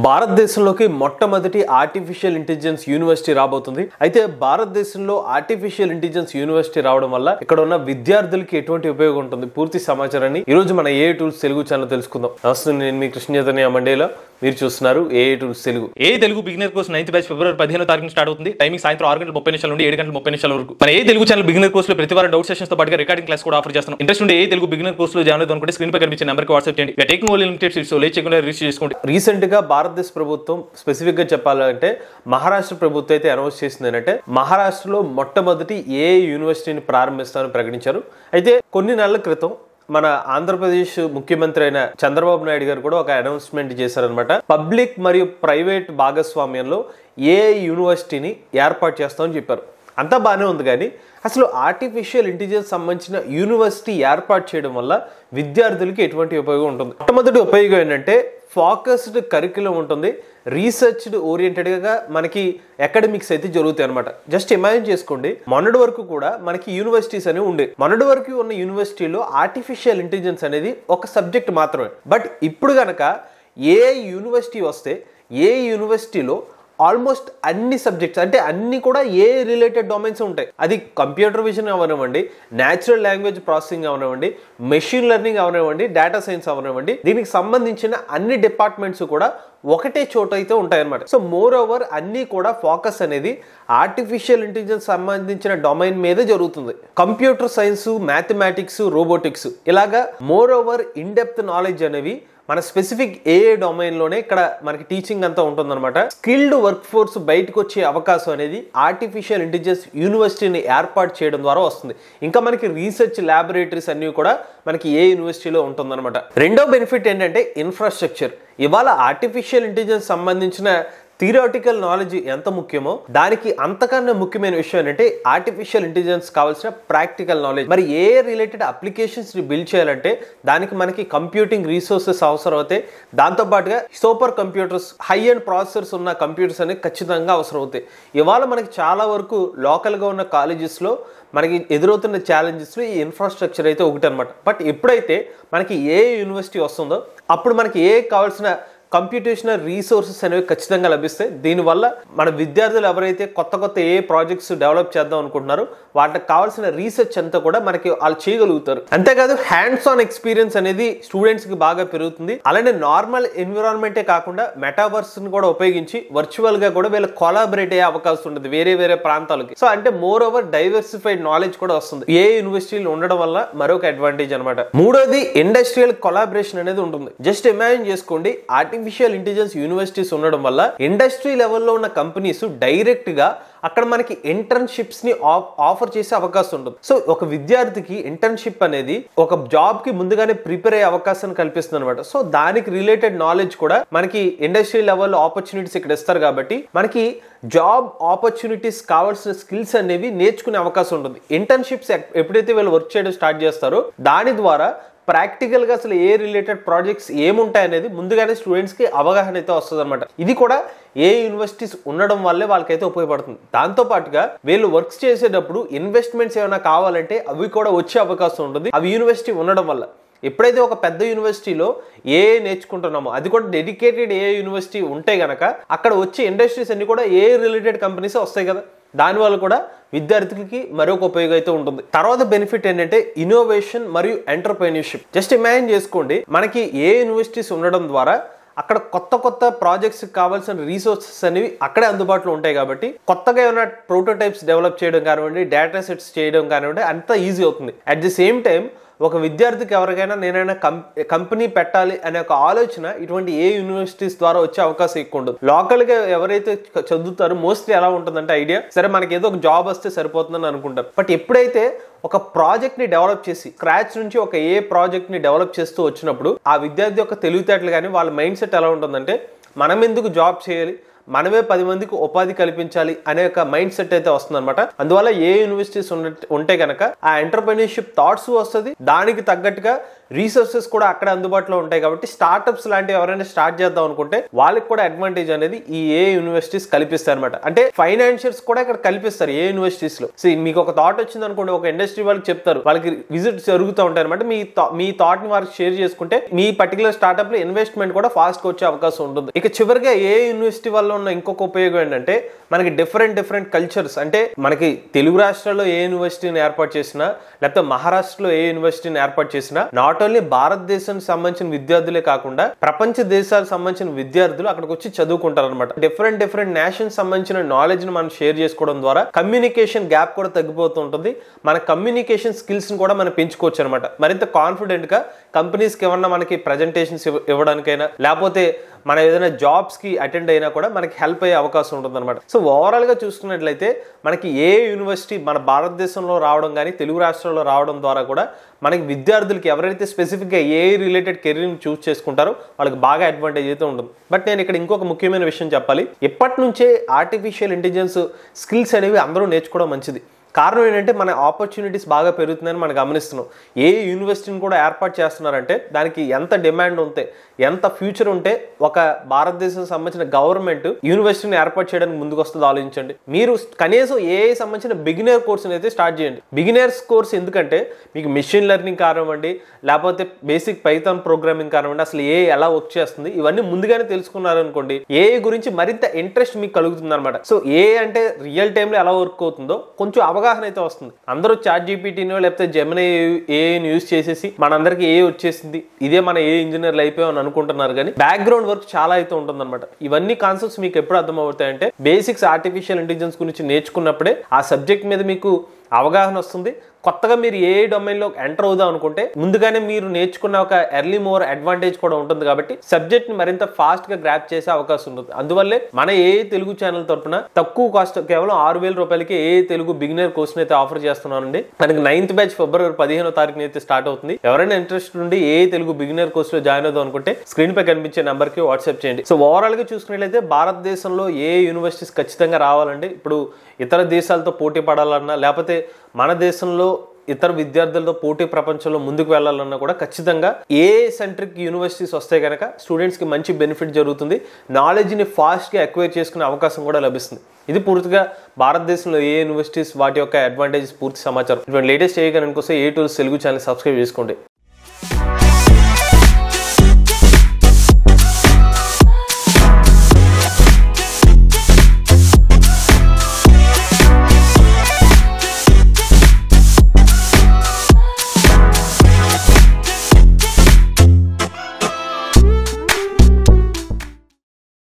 భారతదేశంలోకి మొట్టమొదటి artificial intelligence university రాబోతుంది. అయితే భారతదేశంలో ఆర్టిఫిషియల్ ఇంటెలిజెన్స్ యూనివర్సిటీ రావడం వల్ల ఇక్కడ ఉన్న విద్యార్థులకి ఎటువంటి ఉపయోగం ఉంటుంది, పూర్తి సమాచారాన్ని ఈ రోజు మన ఏఐ టూల్స్ తెలుగు ఛానల్ తెలుసుకుందాం. నమస్తే, నేను మీ కృష్ణ చైతన్య మండేలా. మీరు చూస్తున్నారు ఏఐ టూల్స్ తెలుగు. ఏ Telugu beginner course 9th batch ఫిబ్రవరి 15వ తారీఖున స్టార్ట్ అవుతుంది. టైమింగ్ సాయంత్రం 6:30 నుండి 7:30 వరకు. మన ఏ తెలుగు ఛానల్ బిగినర్ కోర్స్ లో ప్రతి వారం డౌట్ సెషన్స్ తో పాటుగా రికార్డింగ్ క్లాస్ కూడా ఆఫర్ చేస్తున్నాం. ఇంట్రెస్ట్ ఉంటే ఏ తెలుగు బిగినర్ కోర్స్ లో జాయిన్ అవుతాం అనుకుంటే స్క్రీన్ పై కనిపించే నెంబర్ కి వాట్సాప్ చేయండి. Technical only limited seats late చేయకుండా రిజిస్టర్ చేసుకోండి. రీసెంట్ గా భారతదేశ ప్రభుత్వం స్పెసిఫిక్ గా చెప్పాలంటే మహారాష్ట్ర ప్రభుత్వం అయితే అనౌన్స్ చేసింది ఏంటంటే మహారాష్ట్రలో మొట్టమొదటి ఏఐ యూనివర్సిటీని ప్రారంభిస్తామని ప్రకటించారు. అయితే కొన్ని నెలల క్రితం మన ఆంధ్రప్రదేశ్ ముఖ్యమంత్రి అయిన చంద్రబాబు నాయుడు గారు కూడా ఒక అనౌన్స్మెంట్ చేశారనమాట. పబ్లిక్ మరియు ప్రైవేట్ భాగస్వామ్యంలో ఏఐ యూనివర్సిటీని ఏర్పాటు చేస్తామని చెప్పారు. అంతా బాగానే ఉంది, కానీ అసలు ఆర్టిఫిషియల్ ఇంటెలిజెన్స్ సంబంధించిన యూనివర్సిటీ ఏర్పాటు చేయడం వల్ల విద్యార్థులకి ఎటువంటి ఉపయోగం ఉంటుంది? మొట్టమొదటి ఉపయోగం ఏంటంటే ఫోకస్డ్ కరిక్యులం ఉంటుంది. రీసెర్చ్డ్ ఓరియంటెడ్గా మనకి అకాడమిక్స్ అయితే జరుగుతాయి అనమాట. జస్ట్ ఇమాజిన్ చేసుకోండి, మొన్నటి వరకు కూడా మనకి యూనివర్సిటీస్ అనేవి ఉండే. మొన్నటి వరకు ఉన్న యూనివర్సిటీలో ఆర్టిఫిషియల్ ఇంటెలిజెన్స్ అనేది ఒక సబ్జెక్ట్ మాత్రమే. బట్ ఇప్పుడు కనుక ఏ యూనివర్సిటీ వస్తే ఏ యూనివర్సిటీలో ఆల్మోస్ట్ అన్ని సబ్జెక్ట్స్ అంటే అన్ని కూడా ఏ రిలేటెడ్ డొమైన్స్ ఉంటాయి. అది కంప్యూటర్ విజన్ అవనివ్వండి, న్యాచురల్ లాంగ్వేజ్ ప్రాసెసింగ్ అవనివ్వండి, మెషిన్ లెర్నింగ్ అవనివ్వండి, డేటా సైన్స్ అవనివ్వండి, దీనికి సంబంధించిన అన్ని డిపార్ట్మెంట్స్ కూడా ఒకటే చోట అయితే ఉంటాయన్నమాట. సో మోర్ ఓవర్ అన్ని కూడా ఫోకస్ అనేది ఆర్టిఫిషియల్ ఇంటెలిజెన్స్ సంబంధించిన డొమైన్ మీదే జరుగుతుంది. కంప్యూటర్ సైన్స్, మ్యాథమెటిక్స్, రోబోటిక్స్ ఇలాగా more over in depth knowledge అనేవి మన స్పెసిఫిక్ ఏఐ డొమైన్ లోనే ఇక్కడ మనకి టీచింగ్ అంతా ఉంటుందన్నమాట. స్కిల్డ్ వర్క్ ఫోర్స్ బయటకు వచ్చే అవకాశం అనేది ఆర్టిఫిషియల్ ఇంటెలిజెన్స్ యూనివర్సిటీని ఏర్పాటు చేయడం ద్వారా వస్తుంది. ఇంకా మనకి రీసెర్చ్ ల్యాబొరేటరీస్ అన్ని కూడా మనకి ఏ యూనివర్సిటీలో ఉంటుందన్నమాట. రెండో బెనిఫిట్ ఏంటంటే ఇన్ఫ్రాస్ట్రక్చర్. ఇవాళ ఆర్టిఫిషియల్ ఇంటెలిజెన్స్ సంబంధించిన థియరాటికల్ నాలెడ్జ్ ఎంత ముఖ్యమో దానికి అంతకన్నా ముఖ్యమైన విషయం ఏంటంటే ఆర్టిఫిషియల్ ఇంటెలిజెన్స్ కావాల్సిన ప్రాక్టికల్ నాలెడ్జ్. మరి ఏ రిలేటెడ్ అప్లికేషన్స్ ని బిల్డ్ చేయాలంటే దానికి మనకి కంప్యూటింగ్ రీసోర్సెస్ అవసరం అవుతాయి. దాంతోపాటుగా super computers, high and processors ఉన్న కంప్యూటర్స్ అనేవి ఖచ్చితంగా అవసరం అవుతాయి. ఇవాళ మనకి చాలా వరకు లోకల్గా ఉన్న కాలేజెస్లో మనకి ఎదురవుతున్న ఛాలెంజెస్లో ఈ ఇన్ఫ్రాస్ట్రక్చర్ అయితే ఒకటి అనమాట. బట్ ఎప్పుడైతే మనకి ఏ యూనివర్సిటీ వస్తుందో అప్పుడు మనకి ఏ కావాల్సిన కంప్యూటేషనల్ రీసోర్సెస్ అనేవి ఖచ్చితంగా లభిస్తాయి. దీనివల్ల మన విద్యార్థులు ఎవరైతే కొత్త ఏ ప్రాజెక్ట్స్ డెవలప్ చేద్దాం అనుకుంటున్నారో వాటికి కావాల్సిన రీసెర్చ్ అంతా కూడా మనకి వాళ్ళు చేయగలుగుతారు. అంతేకాదు హ్యాండ్స్ ఆన్ ఎక్స్పీరియన్స్ అనేది స్టూడెంట్స్ కి బాగా పెరుగుతుంది. అలానే నార్మల్ ఎన్విరాన్మెంటే కాకుండా మెటావర్స్ ని కూడా ఉపయోగించి వర్చువల్ గా కూడా వీళ్ళు కొలాబరేట్ అయ్యే అవకాశం ఉంటుంది వేరే ప్రాంతాలకి. సో అంటే మోర్ ఓవర్ డైవర్సిఫైడ్ నాలెడ్జ్ కూడా వస్తుంది ఏ యూనివర్సిటీలు ఉండడం వల్ల మరొక అడ్వాంటేజ్ అనమాట. మూడోది ఇండస్ట్రియల్ కొలాబరేషన్ అనేది ఉంటుంది. జస్ట్ ఇమాజిన్ చేసుకోండి, ఆర్టిఫిషియల్ ఇంటెలిజెన్స్ యూనివర్సిటీస్ ఉండడం వల్ల ఇండస్ట్రీ లెవెల్లో ఉన్న కంపెనీస్ డైరెక్ట్ గా అక్కడ మనకి ఇంటర్న్షిప్స్ ని ఆఫర్ చేసే అవకాశం ఉంటుంది. సో ఒక విద్యార్థికి ఇంటర్న్షిప్ అనేది ఒక జాబ్ కి ముందుగానే ప్రిపేర్ అయ్యే అవకాశాన్ని కల్పిస్తుంది అనమాట. సో దానికి రిలేటెడ్ నాలెడ్జ్ కూడా మనకి ఇండస్ట్రీ లెవెల్లో ఆపర్చునిటీస్ ఇక్కడ ఇస్తారు కాబట్టి మనకి జాబ్ ఆపర్చునిటీస్ కావాల్సిన స్కిల్స్ అనేవి నేర్చుకునే అవకాశం ఉంటుంది. ఇంటర్న్షిప్స్ ఎప్పుడైతే వీళ్ళు వర్క్ చేయడం స్టార్ట్ చేస్తారో దాని ద్వారా ప్రాక్టికల్ గా అసలు ఏ రిలేటెడ్ ప్రాజెక్ట్స్ ఏముంటాయి అనేది ముందుగానే స్టూడెంట్స్ కి అవగాహన అయితే వస్తుంది అనమాట. ఇది కూడా ఏ యూనివర్సిటీస్ ఉండడం వల్లే వాళ్ళకైతే ఉపయోగపడుతుంది. దాంతో పాటుగా వీళ్ళు వర్క్స్ చేసేటప్పుడు ఇన్వెస్ట్మెంట్స్ ఏమైనా కావాలంటే అవి కూడా వచ్చే అవకాశం ఉంటుంది అవి యూనివర్సిటీ ఉండడం వల్ల. ఎప్పుడైతే ఒక పెద్ద యూనివర్సిటీలో ఏ నేర్చుకుంటున్నామో అది కూడా డెడికేటెడ్ ఏ యూనివర్సిటీ ఉంటే గనక అక్కడ వచ్చే ఇండస్ట్రీస్ అన్ని కూడా ఏ రిలేటెడ్ కంపెనీస్ వస్తాయి కదా, దానివల్ల కూడా విద్యార్థులకి మరొక ఉపయోగం అయితే ఉంటుంది. తర్వాత బెనిఫిట్ ఏంటంటే ఇన్నోవేషన్ మరియు ఎంటర్‌ప్రెన్యూర్‌షిప్. జస్ట్ ఇమాజిన్ చేసుకోండి, మనకి ఏ యూనివర్సిటీస్ ఉండడం ద్వారా అక్కడ కొత్త ప్రాజెక్ట్స్ కావాల్సిన రీసోర్సెస్ అనేవి అక్కడే అందుబాటులో ఉంటాయి కాబట్టి కొత్తగా ఏమైనా ప్రోటోటైప్స్ డెవలప్ చేయడం కానివ్వండి, డేటా సెట్స్ చేయడం కానివ్వండి అంతా ఈజీ అవుతుంది. అట్ ది సేమ్ టైం ఒక విద్యార్థికి ఎవరికైనా నేనైనా కంపెనీ పెట్టాలి అనే ఒక ఆలోచన ఇటువంటి ఏ యూనివర్సిటీస్ ద్వారా వచ్చే అవకాశం ఎక్కువ ఉంటుంది. లోకల్ గా ఎవరైతే చదువుతారో మోస్ట్లీ ఎలా ఉంటుందంటే ఐడియా, సరే మనకి ఏదో ఒక జాబ్ వస్తే సరిపోతుందని అనుకుంటారు. బట్ ఎప్పుడైతే ఒక ప్రాజెక్ట్ ని డెవలప్ చేసి స్క్రాచ్ నుంచి ఒక ఏ ప్రాజెక్ట్ ని డెవలప్ చేస్తూ వచ్చినప్పుడు ఆ విద్యార్థి యొక్క తెలివితేటలు కానీ వాళ్ళ మైండ్ సెట్ ఎలా ఉంటుందంటే మనం ఎందుకు జాబ్ చేయాలి, మనమే 10 మందికి ఉపాధి కల్పించాలి అనే ఒక మైండ్ సెట్ అయితే వస్తుంది అనమాట. అందువల్ల ఏ యూనివర్సిటీస్ ఉంటే కనుక ఆ ఎంటర్‌ప్రెన్యూర్‌షిప్ థాట్స్ వస్తుంది. దానికి తగ్గట్టుగా రీసోర్సెస్ కూడా అక్కడ అందుబాటులో ఉంటాయి కాబట్టి స్టార్ట్అప్స్ లాంటివి ఎవరైనా స్టార్ట్ చేద్దాం అనుకుంటే వాళ్ళకి కూడా అడ్వాంటేజ్ అనేది ఈ ఏ యూనివర్సిటీస్ కల్పిస్తాయి అనమాట. అంటే ఫైనాన్షియల్స్ కూడా ఇక్కడ కల్పిస్తారు ఏ యూనివర్సిటీస్ లో. మీకు ఒక థాట్ వచ్చింది అనుకోండి, ఒక ఇండస్ట్రీ వాళ్ళకి చెప్తారు, వాళ్ళకి విజిట్స్ జరుగుతూ ఉంటాయి అనమాట. మీ థాట్ ని వారికి షేర్ చేసుకుంటే మీ పర్టికులర్ స్టార్ట్అప్ లో ఇన్వెస్ట్మెంట్ కూడా ఫాస్ట్ గా వచ్చే అవకాశం ఉంటుంది. ఇక చివరిగా ఏ యూనివర్సిటీ వల్ల ఉన్న ఇంకొక ఉపయోగం ఏంటంటే మనకి డిఫరెంట్ కల్చర్స్, అంటే మనకి తెలుగు రాష్ట్రాల్లో ఏ యూనివర్సిటీని ఏర్పాటు చేసినా లేకపోతే మహారాష్ట్రలో ఏ యూనివర్సిటీని ఏర్పాటు చేసినా నాట్ ఓన్లీ భారతదేశానికి సంబంధించిన విద్యార్థులే కాకుండా ప్రపంచ దేశాలకు సంబంధించిన విద్యార్థులు అక్కడికి వచ్చి చదువుకుంటారు అనమాట. డిఫరెంట్ నేషన్స్ సంబంధించిన నాలెడ్జ్ ని మనం షేర్ చేసుకోవడం ద్వారా కమ్యూనికేషన్ గ్యాప్ కూడా తగ్గిపోతూ ఉంటుంది. మన కమ్యూనికేషన్ స్కిల్స్ ని కూడా మనం పెంచుకోవచ్చు అనమాట. మరింత కాన్ఫిడెంట్ గా కంపెనీస్ కి ఏమన్నా మనకి ప్రజెంటేషన్స్ ఇవ్వడానికైనా లేకపోతే మనం ఏదైనా జాబ్స్ కి అటెండ్ అయినా కూడా మనకి హెల్ప్ అయ్యే అవకాశం ఉంటుంది అనమాట. సో ఓవరాల్ గా చూసుకున్నట్లయితే మనకి ఏ యూనివర్సిటీ మన భారతదేశంలో రావడం కానీ తెలుగు రాష్ట్రాల్లో రావడం ద్వారా కూడా మనకి విద్యార్థులకి ఎవరైతే స్పెసిఫిక్ గా ఏ రిలేటెడ్ కెరీర్ చూస్ చేసుకుంటారో వాళ్ళకి బాగా అడ్వాంటేజ్ అయితే ఉంటుంది. బట్ నేను ఇక్కడ ఇంకొక ముఖ్యమైన విషయం చెప్పాలి. ఇప్పటి నుంచే ఆర్టిఫిషియల్ ఇంటెలిజెన్స్ స్కిల్స్ అనేవి అందరూ నేర్చుకోవడం మంచిది. కారణం ఏంటంటే మన ఆపర్చునిటీస్ బాగా పెరుగుతుందని మనం గమనిస్తున్నాం. ఏ యూనివర్సిటీని కూడా ఏర్పాటు చేస్తున్నారంటే దానికి ఎంత డిమాండ్ ఉంటే, ఎంత ఫ్యూచర్ ఉంటే ఒక భారతదేశం సంబంధించిన గవర్నమెంట్ యూనివర్సిటీని ఏర్పాటు చేయడానికి ముందుకు వస్తుంది ఆలోచించండి. మీరు కనీసం ఏఐ సంబంధించిన బిగినర్ కోర్సుని అయితే స్టార్ట్ చేయండి. బిగినర్స్ కోర్స్ ఎందుకంటే మీకు మెషిన్ లెర్నింగ్ కానివ్వండి లేకపోతే బేసిక్ పైథాన్ ప్రోగ్రామింగ్ కానివ్వండి, అసలు ఏఐ ఎలా వర్క్ చేస్తుంది ఇవన్నీ ముందుగానే తెలుసుకున్నారనుకోండి, ఏఐ గురించి మరింత ఇంట్రెస్ట్ మీకు కలుగుతుంది అనమాట. సో ఏఐ అంటే రియల్ టైంలో ఎలా వర్క్ అవుతుందో కొంచెం అవగాహన అయితే వస్తుంది. అందరూ చాట్ జీపీటీనో లేకపోతే జెమినీ ఏఐని యూజ్ చేసేసి మనందరికి ఏ వచ్చేసింది, ఇదే మన ఏ ఇంజనీర్లు అయిపోయామని అనుకుంటున్నారు. కానీ బ్యాక్గ్రౌండ్ వర్క్ చాలా అయితే ఉంటుంది అనమాట. ఇవన్నీ కాన్సెప్ట్స్ మీకు ఎప్పుడు అర్థం అవుతాయంటే బేసిక్స్ ఆర్టిఫిషియల్ ఇంటెలిజెన్స్ గురించి నేర్చుకున్నప్పుడే ఆ సబ్జెక్ట్ మీద మీకు అవగాహన వస్తుంది. కొత్తగా మీరు ఏ డొమైన్లో ఎంటర్ అవుదాం అనుకుంటే ముందుగానే మీరు నేర్చుకున్న ఒక ఎర్లీ మోర్ అడ్వాంటేజ్ కూడా ఉంటుంది కాబట్టి సబ్జెక్ట్ ని మరింత ఫాస్ట్ గా గ్రాప్ చేసే అవకాశం ఉంటుంది. అందువల్లే మన ఏ తెలుగు ఛానల్ తరపున తక్కువ కాస్ట్ కేవలం 6,000 రూపాయలకి ఏ తెలుగు బిగినర్ కోర్స్ అయితే ఆఫర్ చేస్తున్నానండి. మనకి 9th బ్యాచ్ ఫిబ్రవరి 15వ తారీఖున అయితే స్టార్ట్ అవుతుంది. ఎవరైనా ఇంట్రెస్ట్ ఉండి ఏ తెలుగు బిగినర్ కోర్స్ లో జాయిన్ అవుదాం అనుకుంటే స్క్రీన్ పై కనిపించే నెంబర్ కి వాట్సాప్ చేయండి. సో ఓవరాల్ గా చూసుకున్నట్లయితే భారతదేశంలో ఏ యూనివర్సిటీస్ ఖచ్చితంగా రావాలండి. ఇప్పుడు ఇతర దేశాలతో పోటీ పడాలన్నా లేకపోతే మన దేశంలో ఇతర విద్యార్థులతో పోటీ ప్రపంచంలో ముందుకు వెళ్ళాలన్నా కూడా ఖచ్చితంగా ఏ సెంట్రిక్ యూనివర్సిటీస్ వస్తే కనుక స్టూడెంట్స్కి మంచి బెనిఫిట్ జరుగుతుంది. నాలెడ్జ్ని ఫాస్ట్గా అక్వైర్ చేసుకునే అవకాశం కూడా లభిస్తుంది. ఇది పూర్తిగా భారతదేశంలో ఏ యూనివర్సిటీస్ వాటి యొక్క అడ్వాంటేజెస్ పూర్తి సమాచారం. ఇటువంటి లేటెస్ట్ చేయగలనుకోసం ఏ టూల్స్ తెలుగు ఛానల్ సబ్స్క్రైబ్ చేసుకోండి.